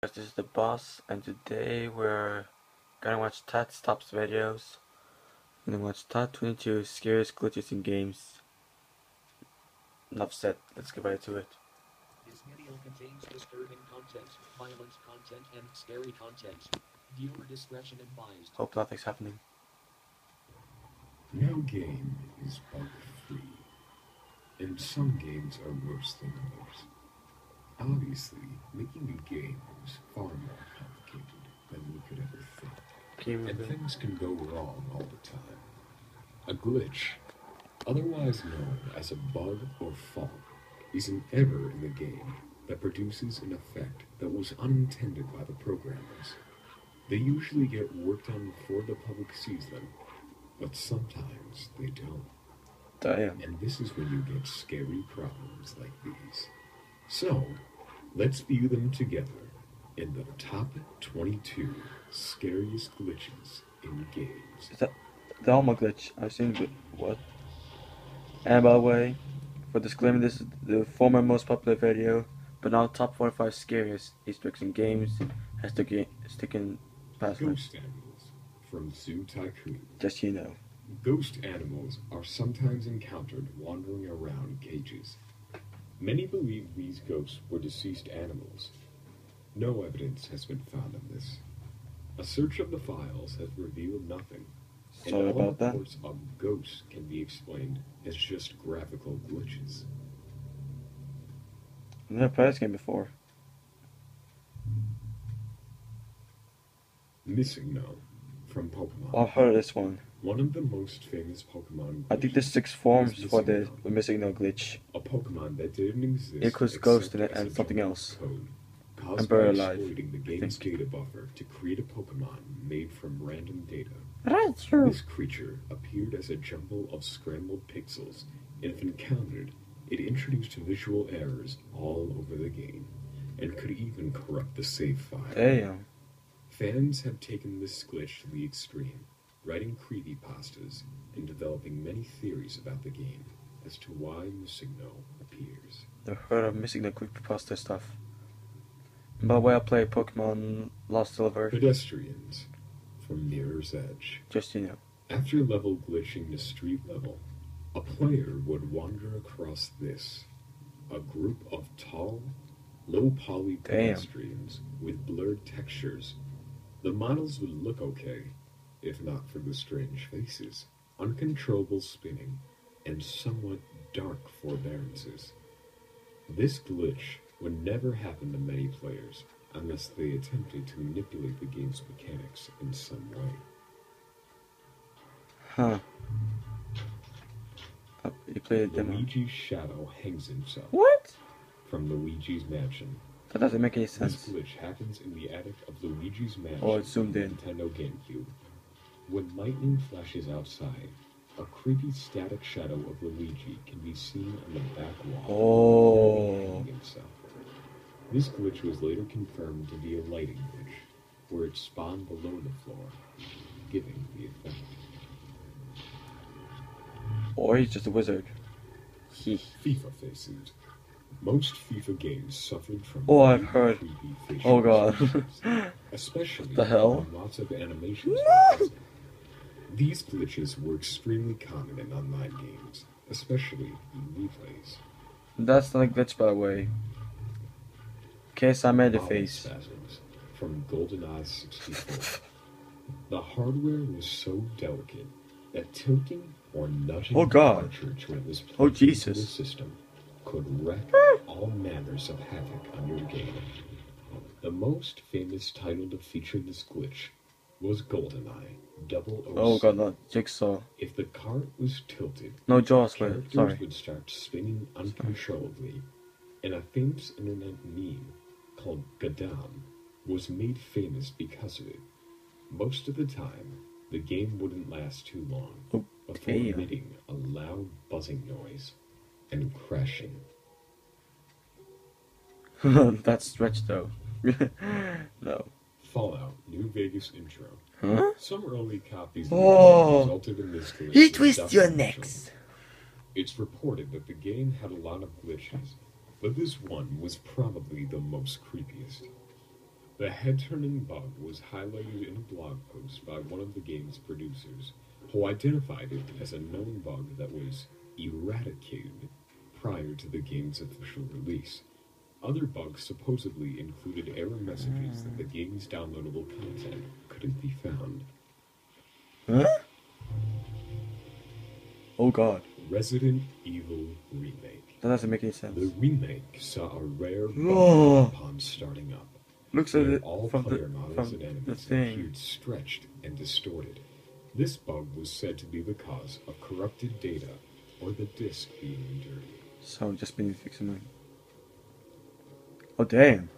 This is the boss, and today we're gonna watch Tat Stops videos. I'm gonna watch Tat 22 Scariest Glitches in Games. Enough said, let's get right to it. This video contains disturbing content, violent content, and scary content. Viewer discretion advised. Hope nothing's happening. No game is bug-free, and some games are worse than others. Obviously, making a game is far more complicated than we could ever think, and things can go wrong all the time. A glitch, otherwise known as a bug or fault, is an error in the game that produces an effect that was unintended by the programmers. They usually get worked on before the public sees them, but sometimes they don't. Damn. And this is when you get scary problems like these. So, let's view them together in the top 22 scariest glitches in games. Is that the Alma glitch? I've seen what? And by the way, for disclaimer, this is the former most popular video, but now top 45 scariest Easter eggs in games has sticking past me. Ghost animals from Zoo Tycoon. Just so you know. Ghost animals are sometimes encountered wandering around cages. Many believe these ghosts were deceased animals. No evidence has been found of this. A search of the files has revealed nothing. Sorry and all about that. reports of ghosts can be explained as just graphical glitches. I've never played this game before. Missing No from Pokemon. Oh, I've heard of this one. One of the most famous Pokemon I think there's 6 forms for the Missing No glitch. A Pokemon that didn't exist. It includes Ghost in it and something else. Code caused And by Buried Alive, exploiting the game's data buffer to create a Pokemon made from random data. Right, sure. This creature appeared as a jumble of scrambled pixels, and if encountered, it introduced visual errors all over the game, and could even corrupt the save file. Damn. Fans have taken this glitch to the extreme, writing creepypastas and developing many theories about the game as to why Missing No appears. I've heard of Missing No creepypasta stuff. And by the way, I play Pokemon Lost Silver. Pedestrians from Mirror's Edge. Just so you know. After level glitching to street level, a player would wander across this, a group of tall, low-poly pedestrians with blurred textures. The models would look okay, if not for the strange faces, uncontrollable spinning, and somewhat dark forbearances. This glitch would never happen to many players unless they attempted to manipulate the game's mechanics in some way. Huh. You played a demo. Luigi's shadow hangs himself. What? From Luigi's Mansion. That doesn't make any sense. This glitch happens in the attic of Luigi's Mansion. Oh, it's zoomed in. Nintendo GameCube. When lightning flashes outside, a creepy static shadow of Luigi can be seen on the back wall. Oh. Himself. This glitch was later confirmed to be a lighting glitch, where it spawned below the floor, giving the effect. Or he's just a wizard. FIFA faces. Most FIFA games suffered from I've heard. creepy facial Oh god. expressions, especially The hell? when lots of animations. These glitches were extremely common in online games, especially in replays. That's not a glitch, by the way. Case I made a Bowel face. spasms from GoldenEye 64. The hardware was so delicate that tilting or nudging Oh god. the cartridge when it was Oh plugged into the Jesus. system could wreak all manners of havoc on your game. The most famous title to feature this glitch was GoldenEye 007. Oh god, not Jigsaw. If the cart was tilted, No Jaws, wait, characters sorry. would start spinning uncontrollably, and a famous internet meme called Gadam was made famous because of it. Most of the time, the game wouldn't last too long before emitting a loud buzzing noise and crashing. That's stretched though. No. Fallout New Vegas intro. Huh? Some early copies of the Oh. game resulted in this glitch. He with twists your ducking necks. It's reported that the game had a lot of glitches, but this one was probably the most creepiest. The head-turning bug was highlighted in a blog post by one of the game's producers, who identified it as a known bug that was eradicated prior to the game's official release. Other bugs supposedly included error messages that the game's downloadable content couldn't be found. Huh? Oh god. Resident Evil Remake. That doesn't make any sense. The remake saw a rare Oh. bug upon starting up. Looks like Where it all from player models and the enemies thing. appeared stretched and distorted. This bug was said to be the cause of corrupted data or the disk being dirty. So just been fixing mine. Oh damn.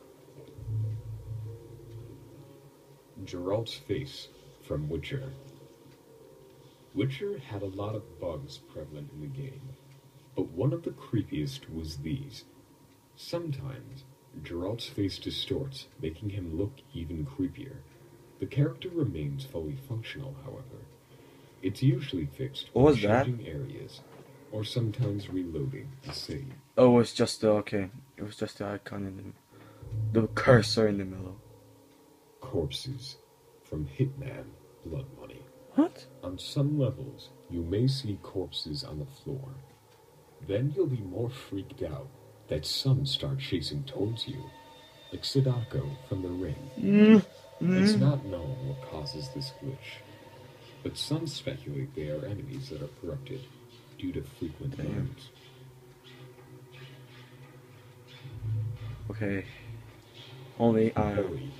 Geralds' face from Witcher. Witcher had a lot of bugs prevalent in the game, but one of the creepiest was these. Sometimes, Geralds' face distorts, making him look even creepier. The character remains fully functional, however. It's usually fixed What when was that? changing areas, or sometimes reloading the save. Oh, it's just the okay. It was just the icon in the cursor in the middle. Corpses from Hitman Blood Money. What? On some levels, you may see corpses on the floor. Then you'll be more freaked out that some start chasing towards you, like Sadako from The Ring. It's not known what causes this glitch, but some speculate they are enemies that are corrupted due to frequent burns. Okay. Only Holy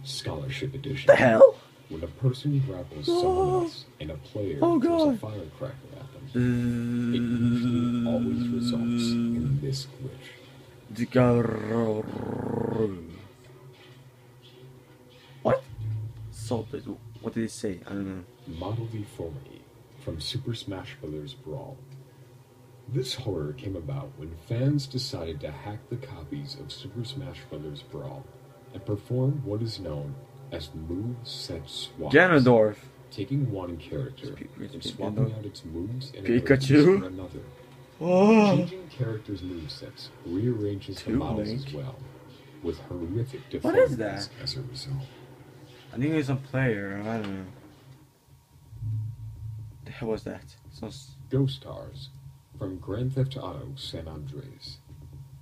Scholarship Edition. the hell? When a person grapples someone else and a player Oh, throws a God. firecracker at them, it usually always results in this glitch. What? So, what did he say? I don't know. Model Deformity from Super Smash Bros. Brawl. This horror came about when fans decided to hack the copies of Super Smash Bros. Brawl and perform what is known as move set swaps. Ganondorf. Taking one character and swapping out its moves and abilities Pikachu? for another. Oh. Changing characters' movesets rearranges the Two models Link. as well, with horrific What is deformities that? as a result. I think it's a player. I don't know. The hell was that? So Ghost Cars from Grand Theft Auto San Andreas.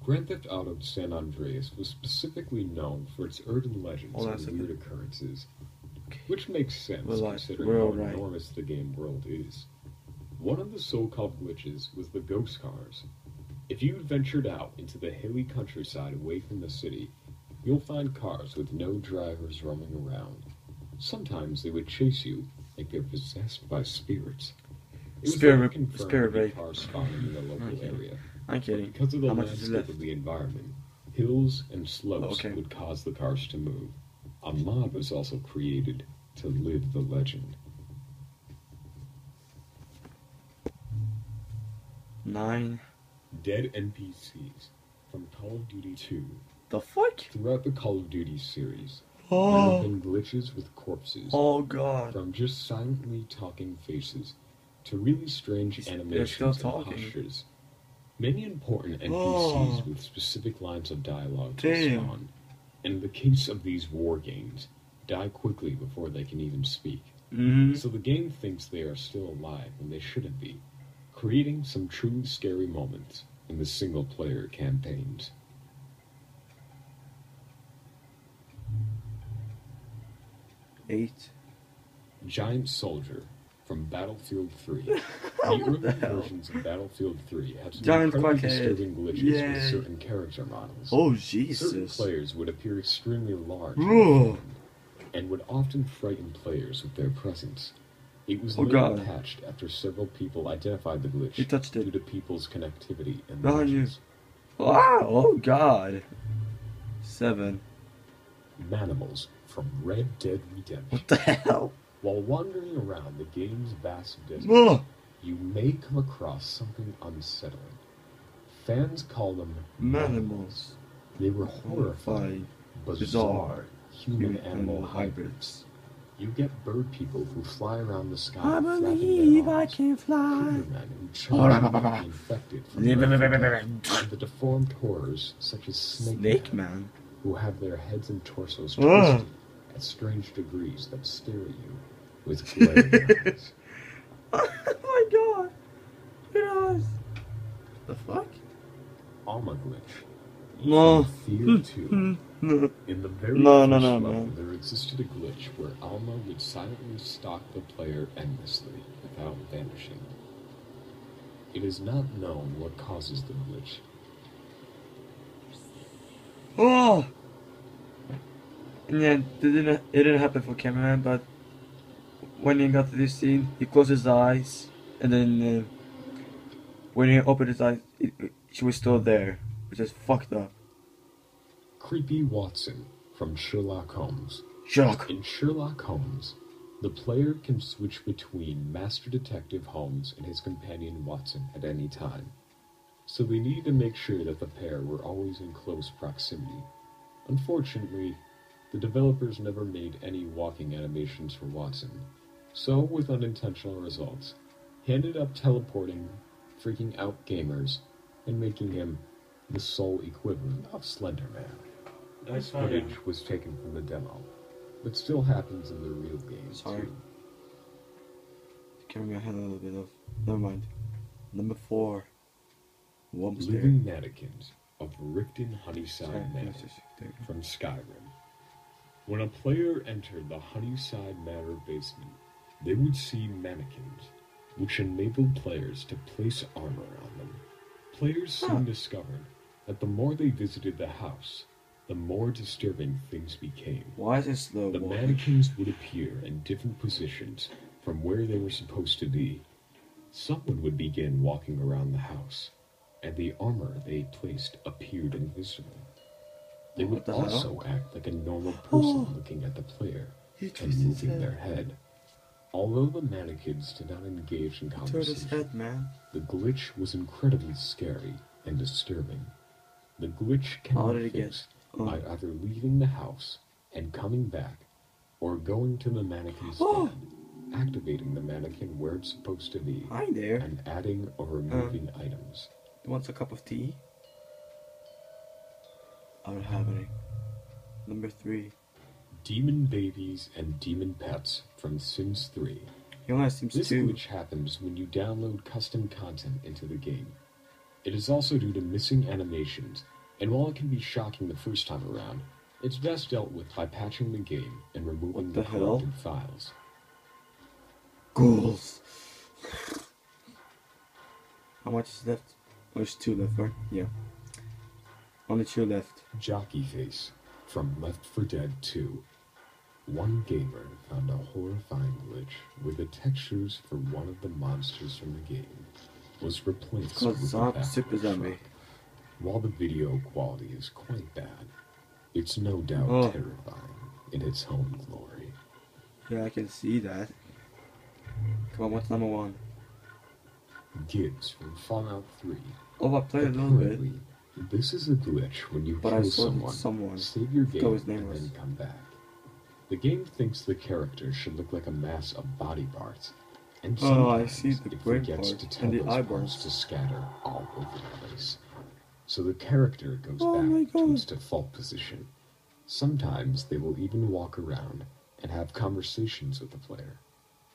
Grand Theft Auto San Andreas was specifically known for its urban legends Hold on a and second. weird occurrences, which makes sense We're considering all how right. enormous the game world is. One of the so-called glitches was the ghost cars. If you ventured out into the hilly countryside away from the city, you'll find cars with no drivers roaming around. Sometimes they would chase you like they're possessed by spirits. It was Spirit- later confirmed spirit to be rape. cars spawning in the local Okay. area. I'm But kidding. because of the How much is landscape left? of the environment, hills and slopes Okay. would cause the cars to move. A mod was also created to live the legend. 9. Dead NPCs from Call of Duty 2. The fuck? Throughout the Call of Duty series, there Oh. have been glitches with corpses, Oh god. from just silently talking faces to really strange They're still animations and talking. postures. Many important NPCs Oh. with specific lines of dialogue Damn. spawn, and in the case of these war games, die quickly before they can even speak. Mm-hmm. So the game thinks they are still alive when they shouldn't be, creating some truly scary moments in the single-player campaigns. Eight. Giant Soldier from Battlefield 3. The early the hell? versions of Battlefield 3 had some Giant incredibly quackhead. disturbing glitches Yay. with certain character models. Oh Certain Jesus. players would appear extremely large Ugh. and would often frighten players with their presence. It was Oh, later God. patched after several people identified the glitch You touched it. due to people's connectivity and Behind you. legends. Wow. Oh god. 7. Manimals from Red Dead Redemption. What the hell? While wandering around the game's vast desert, Ugh. you may come across something unsettling. Fans call them Manimals. They were horrifying, bizarre human-animal hybrids. You get bird people who fly around the sky I flapping believe their I arms, can fly. creeper men who charge the infected from Africa, and the deformed horrors such as Snake Snake Man. Man. who have their heads and torsos Ugh. twisted at strange degrees that stare at you with glaring eyes. Oh my god! Look at us! The fuck? Alma glitch. No. From Fear 2. No. In the very No, first no, level, man. there existed a glitch where Alma would silently stalk the player endlessly without vanishing. It is not known what causes the glitch. Oh! And yeah, it didn't happen for cameraman, but when he got to this scene, he closed his eyes, and then when he opened his eyes, she was still there, which is fucked up. Creepy Watson from Sherlock Holmes. Sherlock. In Sherlock Holmes, the player can switch between Master Detective Holmes and his companion Watson at any time, so they needed to make sure that the pair were always in close proximity. Unfortunately, the developers never made any walking animations for Watson, so with unintentional results, he ended up teleporting, freaking out gamers, and making him the sole equivalent of Slender Man. This footage was taken from the demo, but still happens in the real game Sorry. too. Cameraman had a little bit of. Never mind. Number 4. Whoops there. Living Mannequins of Riften Honeyside Sorry, Manor there. from Skyrim. When a player entered the Honeyside Manor basement, they would see mannequins, which enabled players to place armor on them. Players soon discovered that the more they visited the house, the more disturbing things became. Why is it slow? The walking? mannequins would appear in different positions from where they were supposed to be. Someone would begin walking around the house, and the armor they placed appeared invisible. They would What the hell? also act like a normal person looking at the player He and twisted his moving head. their head. Although the mannequins did not engage in Turn his conversation, head, man. the glitch was incredibly scary and disturbing. The glitch can How be did it get? fixed by either leaving the house and coming back, or going to the mannequin stand, activating the mannequin where it's supposed to be, Hi there. and adding or removing items. Wants a cup of tea? I don't have any. Number 3. Demon Babies and Demon Pets from Sims 3. He only has Sims This 2. glitch happens when you download custom content into the game. It is also due to missing animations, and while it can be shocking the first time around, it's best dealt with by patching the game and removing What the the hell? corrupted files. Ghouls. How much is left? Oh, there's 2 left, right? Yeah. Only 2 left. Jockey Face from Left 4 Dead 2. One gamer found a horrifying glitch where the textures for one of the monsters from the game was replaced called with the Zombie back of Super a truck. Zombie. While the video quality is quite bad, it's no doubt terrifying in its own glory. Yeah, I can see that. Come on, what's number 1? Gibbs from Fallout 3. Oh, I played a little bit. Apparently, this is a glitch when you But I kill saw someone, someone. save your Forgot game, his name and was. then come back. The game thinks the character should look like a mass of body parts, and Oh, I sometimes see the it brain forgets part to tell and the those eyeballs. parts to scatter all over the place. So the character goes Oh my back to God. its default position. Sometimes they will even walk around and have conversations with the player,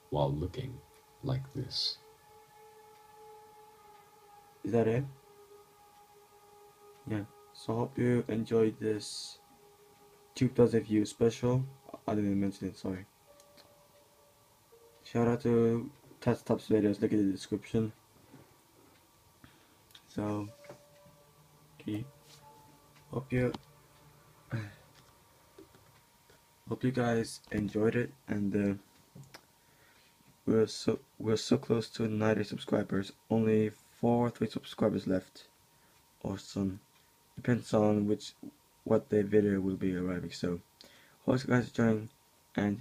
while looking like this. Is that it? Yeah. So I hope you enjoyed this 2,000 views special. I didn't mention it, sorry. Shout out to Test Top's videos, look at the description. So, okay. Hope you guys enjoyed it, and we're so close to 90 subscribers. Only 4 or 3 subscribers left, or some, depends on what the video will be arriving. So hope you guys enjoying, and